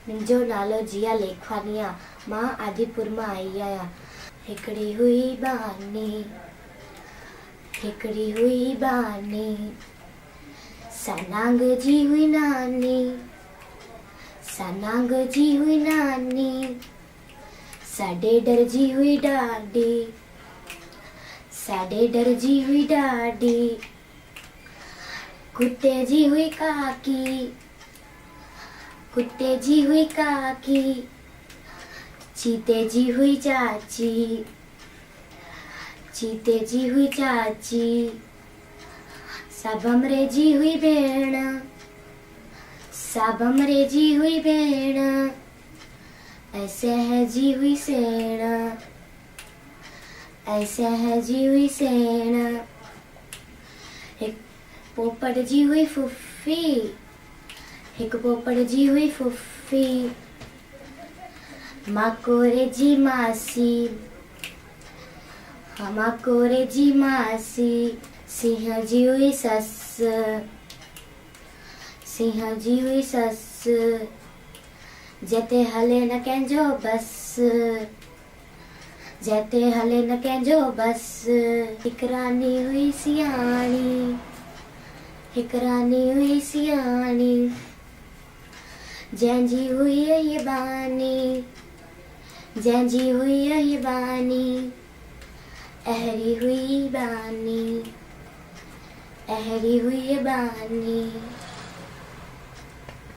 मुंहिंजो नालो जिया लेखवानी आहे। मां आदिपुर मां आई आहियां। हिकिड़ी हुई बानी सनांग जी हुई नानी, सनांग जी हुई नानी, साडे डर जी हुई ॾाॾी, साडे डर जी हुई ॾाॾी। कुत्ते जी हुई काकी, कुत्ते जी हुई काकी, चीते जी हुई चाची, चीते जी हुई चाची। साबमरे जी हुई भेण, साबमरे जी हुई भेण, ऐसे है जी हुई सेण, ऐसे है जी हुई सेण। एक पोपट जी हुई फुफ्फी, एक पोपट जी हुई फुफ्फी। माकोरे जी मासी, माकोरे जी मासी। सिंह जी हुई सस, सिंह जी हुई सस, जते हले न कंहिंजो बस, जते हले न कंहिंजो बस। हिक रानी हुई सियाणी, हिक रानी हुई सियाणी, जंहिंजी हुई ये बानी, जंहिंजी हुई ये बानी। अहरी हुई बानी, अहरी हुई बानी।